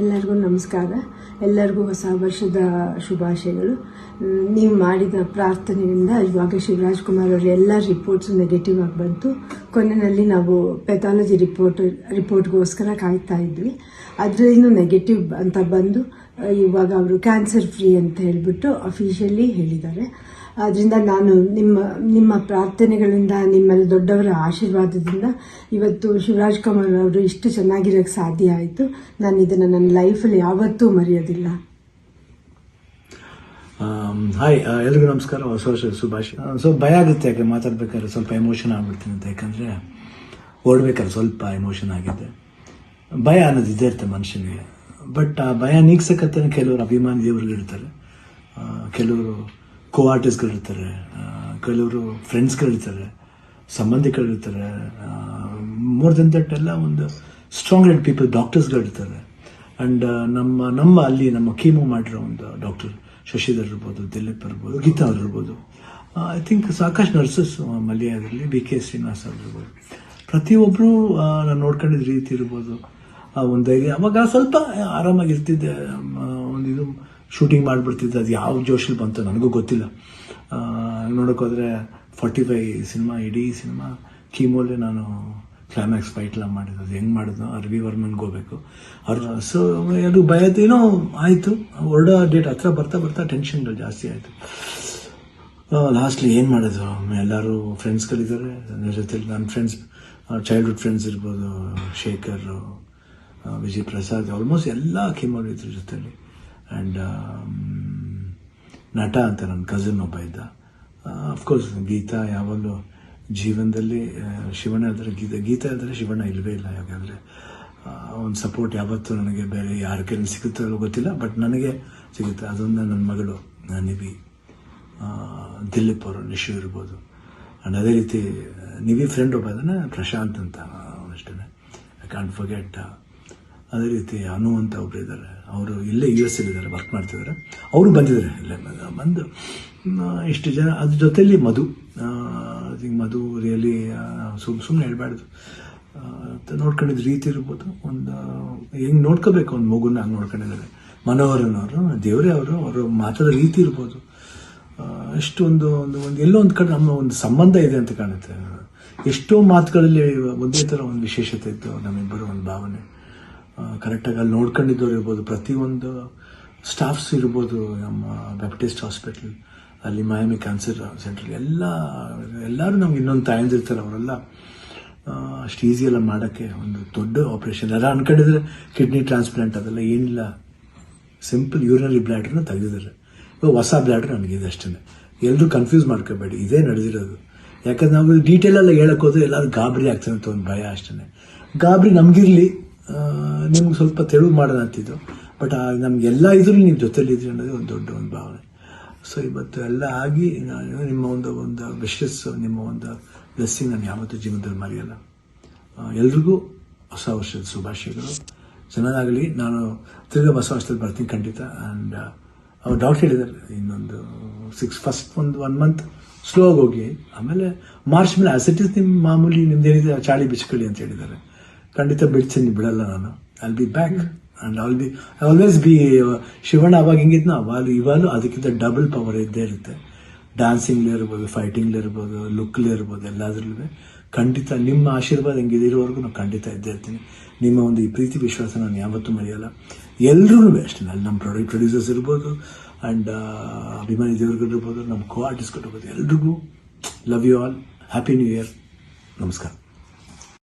ಎಲ್ಲರಿಗೂ ನಮಸ್ಕಾರ. ಎಲ್ಲರಿಗೂ ಹೊಸ ವರ್ಷದ ಶುಭಾಶಯಗಳು. ನೀವು ಮಾಡಿದ ಪ್ರಾರ್ಥನೆಯಿಂದ ಇವಾಗ ಶಿವರಾಜ್ ಕುಮಾರ್ ಅವರ ಎಲ್ಲ ರಿಪೋರ್ಟ್ಸ್ ನೆಗೆಟಿವ್ ಆಗಿ ಬಂತು. ಕೊನೆಯಲ್ಲಿ ನಾವು ಪೆಥಾಲಜಿ ರಿಪೋರ್ಟ್ಗೋಸ್ಕರ ಕಾಯ್ತಾ ಇದ್ವಿ. ಅದರಿಂದ ನೆಗೆಟಿವ್ ಅಂತ ಬಂದು ಇವಾಗ ಅವರು ಕ್ಯಾನ್ಸರ್ ಫ್ರೀ ಅಂತ ಹೇಳಿಬಿಟ್ಟು ಅಫಿಷಿಯಲಿ ಹೇಳಿದ್ದಾರೆ. ಅದರಿಂದ ನಾನು ನಿಮ್ಮ ಪ್ರಾರ್ಥನೆಗಳಿಂದ, ನಿಮ್ಮೆಲ್ಲ ದೊಡ್ಡವರ ಆಶೀರ್ವಾದದಿಂದ ಇವತ್ತು ಶಿವರಾಜ್ ಕುಮಾರ್ ಅವರು ಇಷ್ಟು ಚೆನ್ನಾಗಿರೋಕ್ಕೆ ಸಾಧ್ಯ ಆಯಿತು. ನಾನು ಇದನ್ನು ನನ್ನ ಲೈಫಲ್ಲಿ ಯಾವತ್ತೂ ಮರೆಯೋದಿಲ್ಲ. ಹಾಯ್, ಎಲ್ರಿಗೂ ನಮಸ್ಕಾರ, ಹೊಸ ವರ್ಷದ ಶುಭಾಶಯ. ಭಯ ಆಗುತ್ತೆ, ಯಾಕೆ ಮಾತಾಡ್ಬೇಕಾದ್ರೆ ಸ್ವಲ್ಪ ಎಮೋಷನ್ ಆಗ್ಬಿಡ್ತೀನಿ ಅಂತ. ಯಾಕಂದರೆ ಓಡ್ಬೇಕಾದ್ರೆ ಸ್ವಲ್ಪ ಎಮೋಷನ್ ಆಗಿದೆ. ಭಯ ಅನ್ನೋದು ಇದ್ದೇ ಇರುತ್ತೆ ಮನುಷ್ಯನಿಗೆ. ಬಟ್ ಆ ಭಯ ನೀಗ್ಸಕ್ಕಂತ ಕೆಲವರು ಅಭಿಮಾನಿ ದೇವರುಗಳಿರ್ತಾರೆ, ಕೆಲವರು ಕೋ ಆರ್ಟಿಸ್ಟ್ಗಳಿರ್ತಾರೆ, ಕೆಲವರು ಫ್ರೆಂಡ್ಸ್ಗಳಿರ್ತಾರೆ, ಸಂಬಂಧಿಕರಿರ್ತಾರೆ. ಮೋರ್ ದೆನ್ ದಟ್ ಎಲ್ಲ ಒಂದು ಸ್ಟ್ರಾಂಗ್ ಹೆಡ್ ಪೀಪಲ್, ಡಾಕ್ಟರ್ಸ್ಗಳಿರ್ತಾರೆ. ಆ್ಯಂಡ್ ನಮ್ಮ ಕೀಮೋ ಮಾಡಿರೋ ಒಂದು ಡಾಕ್ಟರ್ ಶಶಿಧರ್ ಇರ್ಬೋದು, ದಿಲೀಪ್ ಇರ್ಬೋದು, ಗೀತಾ ಅವ್ರು ಇರ್ಬೋದು, ಐ ಥಿಂಕ್ ಸಾಕಷ್ಟು ನರ್ಸಸ್ ಮಲ್ಯಾದಲ್ಲಿ BK ಶ್ರೀನಿವಾಸ್ ಅವ್ರು ಇರ್ಬೋದು. ಪ್ರತಿಯೊಬ್ಬರು ನಾನು ನೋಡ್ಕೊಂಡಿದ್ದ ರೀತಿ ಇರ್ಬೋದು, ಒಂದು ಧೈರ್ಯ. ಅವಾಗ ಸ್ವಲ್ಪ ಆರಾಮಾಗಿರ್ತಿದ್ದೆ. ಇದು ಶೂಟಿಂಗ್ ಮಾಡಿಬಿಡ್ತಿದ್ದೆ. ಅದು ಯಾವ ಜೋಶಲ್ಲಿ ಬಂತು ನನಗೂ ಗೊತ್ತಿಲ್ಲ. ನೋಡೋಕ್ಕೋದ್ರೆ 45 ಸಿನಿಮಾ, ಇಡೀ ಸಿನಿಮಾ ಕೀಮೋಲೆ ನಾನು ಕ್ಲೈಮ್ಯಾಕ್ಸ್ ಫೈಟ್ಲ ಮಾಡಿದ್ದು. ಅದು ಹೆಂಗೆ ಮಾಡಿದ್ನೋ ರವಿ ವರ್ಮನ್ಗೆ ಹೋಗ್ಬೇಕು ಅವ್ರು. ಸೊ ಅದು ಭಯದೇನೋ ಆಯಿತು. ಹೊರಡೋ ಡೇಟ್ ಹತ್ರ ಬರ್ತಾ ಟೆನ್ಷನ್ಗಳು ಜಾಸ್ತಿ ಆಯಿತು. ಲಾಸ್ಟ್ಲಿ ಏನು ಮಾಡೋದು, ಎಲ್ಲರೂ ಫ್ರೆಂಡ್ಸ್ಗಳಿದ್ದಾರೆ ನನ್ನ ಜೊತೆಲಿ. ನನ್ನ ಫ್ರೆಂಡ್ಸ್, ಚೈಲ್ಡ್ಹುಡ್ ಫ್ರೆಂಡ್ಸ್ ಇರ್ಬೋದು, ಶೇಖರ್, ವಿಜಯ್ ಪ್ರಸಾದ್, ಆಲ್ಮೋಸ್ಟ್ ಎಲ್ಲ ಕೀಮೋ ಇದ್ರ ಜೊತೆಲಿ. ಆ್ಯಂಡ್ ನಟ ಅಂತ ನನ್ನ ಕಸಿನ್ ಒಬ್ಬ ಇದ್ದ. ಅಫ್ಕೋರ್ಸ್ ಗೀತಾ ಯಾವಾಗಲೂ ಜೀವನದಲ್ಲಿ ಶಿವಣ್ಣ ಇದ್ದರೆ ಗೀತಾ ಇದ್ದರೆ ಶಿವಣ್ಣ ಇಲ್ಲವೇ ಇಲ್ಲ. ಯಾಕಂದರೆ ಒಂದು ಸಪೋರ್ಟ್ ಯಾವತ್ತೂ ನನಗೆ ಬೇರೆ ಯಾರ ಕೈಲಿ ಸಿಗುತ್ತೋ ಗೊತ್ತಿಲ್ಲ, ಬಟ್ ನನಗೆ ಸಿಗುತ್ತೆ. ಅದೊಂದು ನನ್ನ ಮಗಳು ನಿವಿ, ದಿಲೀಪ್ ಅವರು, ನಿಶು ಇರ್ಬೋದು. ಆ್ಯಂಡ್ ಅದೇ ರೀತಿ ನಿವಿ ಫ್ರೆಂಡ್ ಒಬ್ಬ ಅದನ್ನು ಪ್ರಶಾಂತ್ ಅಂತ ಅಷ್ಟೇ, ಐ ಕಾಂಟ್ ಫರ್ಗೆಟ್. ಅದೇ ರೀತಿ ಅನು ಅಂತ ಒಬ್ರು ಇದ್ದಾರೆ, ಅವರು ಇಲ್ಲೇ US ಇದ್ದಾರೆ, ವರ್ಕ್ ಮಾಡ್ತಿದ್ದಾರೆ. ಅವರು ಬಂದಿದ್ದಾರೆ ಇಲ್ಲೇ ಬಂದು. ಇಷ್ಟು ಜನ, ಅದ್ರ ಜೊತೆಯಲ್ಲಿ ಮಧು ರಿಯಲಿ ಸುಮ್ಮನೆ ಹೇಳ್ಬಾರ್ದು. ನೋಡ್ಕೊಂಡಿದ್ದ ರೀತಿ ಇರ್ಬೋದು, ಒಂದು ಹೆಂಗೆ ನೋಡ್ಕೋಬೇಕು ಒಂದು ಮಗುನ ಹಂಗೆ ನೋಡ್ಕೊಂಡಿದ್ದಾರೆ. ಮನೋಹರನವರು, ದೇವರೇ ಅವರು ಮಾತಾಡೋ ರೀತಿ ಇರ್ಬೋದು, ಎಷ್ಟು ಒಂದು ಎಲ್ಲೋ ಒಂದು ಕಡೆ ನಮ್ಮ ಒಂದು ಸಂಬಂಧ ಇದೆ ಅಂತ ಕಾಣುತ್ತೆ. ಎಷ್ಟೋ ಮಾತುಗಳಲ್ಲಿ ಒಂದೇ ಥರ ಒಂದು ವಿಶೇಷತೆ ಇತ್ತು ನಮ್ಮಿಬ್ಬರು, ಒಂದು ಭಾವನೆ. ಕರೆಕ್ಟಾಗಿ ಅಲ್ಲಿ ನೋಡ್ಕೊಂಡಿದ್ದವ್ರು ಇರ್ಬೋದು, ಪ್ರತಿಯೊಂದು ಸ್ಟಾಫ್ಸ್ ಇರ್ಬೋದು, ನಮ್ಮ ಬ್ಯಾಪ್ಟಿಸ್ಟ್ ಹಾಸ್ಪಿಟಲ್ ಅಲ್ಲಿ, ಮಯಾಮಿ ಕ್ಯಾನ್ಸರ್ ಸೆಂಟ್ರಲ್ಲಿ ಎಲ್ಲರೂ ನಮ್ಗೆ ಇನ್ನೊಂದು ತಾಯಂದಿರ್ತಾರೆ. ಅವರೆಲ್ಲ ಅಷ್ಟು ಈಸಿಯೆಲ್ಲ ಮಾಡೋಕ್ಕೆ ಒಂದು ದೊಡ್ಡ ಆಪ್ರೇಷನ್. ಎಲ್ಲ ಅನ್ಕೊಂಡಿದ್ರೆ ಕಿಡ್ನಿ ಟ್ರಾನ್ಸ್ಪ್ಲಾಂಟ್ ಅದೆಲ್ಲ ಏನಿಲ್ಲ, ಸಿಂಪಲ್ ಯೂರಿನರಿ ಬ್ಲ್ಯಾಡ್ರನ್ನ ತೆಗೆದಿದ್ದಾರೆ. ಇವಾಗ ಹೊಸ ಬ್ಲ್ಯಾಡ್ರ್ ನನಗಿದೆ ಅಷ್ಟೇ. ಎಲ್ಲರೂ ಕನ್ಫ್ಯೂಸ್ ಮಾಡ್ಕೋಬೇಡಿ, ಇದೇ ನಡೆದಿರೋದು. ಯಾಕಂದ್ರೆ ನಾವು ಡೀಟೇಲೆಲ್ಲ ಹೇಳಕ್ಕೆ ಹೋದ್ರೆ ಎಲ್ಲರೂ ಗಾಬರಿ ಆಗ್ತಾನೆ ಅಂತ ಒಂದು ಭಯ ಅಷ್ಟೇ. ಗಾಬರಿ ನಮಗಿರಲಿ, ನಿಮ್ಗೆ ಸ್ವಲ್ಪ ತೆಳುವು ಮಾಡೋಣ ಅಂತಿದ್ದು. ಬಟ್ ನಮಗೆಲ್ಲ ಇದ್ರೂ ನೀವು ಜೊತೆಲಿದ್ರಿ ಅನ್ನೋದು ಒಂದು ದೊಡ್ಡ ಒಂದು ಭಾವನೆ. ಸೊ ಇವತ್ತು ಎಲ್ಲ ಆಗಿ ನಿಮ್ಮ ಒಂದು ವಿಶಸ್, ನಿಮ್ಮ ಒಂದು ಬ್ಲೆಸ್ಸಿಂಗ್ ನಾನು ಯಾವತ್ತೂ ಜೀವನದಲ್ಲಿ ಮರೆಯಲ್ಲ. ಎಲ್ರಿಗೂ ಹೊಸ ವರ್ಷದ ಶುಭಾಶಯಗಳು. ಚೆನ್ನಾಗಲಿ. ನಾನು ತಿರ್ಗಾ ಹೊಸ ವರ್ಷದಲ್ಲಿ ಬರ್ತೀನಿ ಖಂಡಿತ. ಆ್ಯಂಡ್ ಅವ್ರು ಡಾಕ್ಟರ್ ಹೇಳಿದ್ದಾರೆ, ಇನ್ನೊಂದು ಫಸ್ಟ್ ಒಂದು 1 ಮಂತ್ ಸ್ಲೋ ಆಗಿ ಹೋಗಿ, ಆಮೇಲೆ ಮಾರ್ಚ್ ಮೇಲೆ ಆಸಿಟಿಸ್ ನಿಮ್ಮ ಮಾಮೂಲಿ ನಿಮ್ದೇನಿದೆ ಚಾಳಿ ಬಿಚ್ಕೊಳ್ಳಿ ಅಂತ ಹೇಳಿದ್ದಾರೆ. ಖಂಡಿತ ಬಿಡ್ತೀನಿ, ಬಿಡಲ್ಲ ನಾನು. I'll be back and I always B Shivanna. ಅವಾಗ ಹಿಂಗಿದ್ನೋ ಇವಾಗಲೂ ಅದಕ್ಕಿಂತ ಡಬಲ್ ಪವರ್ ಇದ್ದೇ ಇರುತ್ತೆ. ಡ್ಯಾನ್ಸಿಂಗ್ಲೇ ಇರ್ಬೋದು, ಫೈಟಿಂಗ್ಲೇ ಇರ್ಬೋದು, ಲುಕ್ಲೇ ಇರ್ಬೋದು, ಎಲ್ಲದರಲ್ಲೂ ಖಂಡಿತ ನಿಮ್ಮ ಆಶೀರ್ವಾದ ಹೆಂಗಿದೆ ಇರೋವರೆಗೂ ನಾನು ಖಂಡಿತ ಇದ್ದೇ ಇರ್ತೀನಿ. ನಿಮ್ಮ ಒಂದು ಈ ಪ್ರೀತಿ ವಿಶ್ವಾಸ ನಾನು ಯಾವತ್ತೂ ಮರೆಯಲ್ಲ. ಎಲ್ರಿಗೂ ಅಷ್ಟೇ, ಅಲ್ಲಿ ನಮ್ಮ ಪ್ರೊಡ್ಯೂಸರ್ಸ್ ಇರ್ಬೋದು, ಆ್ಯಂಡ್ ಅಭಿಮಾನಿ ದೇವರುಗಳಿರ್ಬೋದು, ನಮ್ಮ ಕೋ ಆರ್ಟಿಸ್ಟ್ಗಳಿರ್ಬೋದು, ಎಲ್ರಿಗೂ love you all. Happy new year. ನಮಸ್ಕಾರ.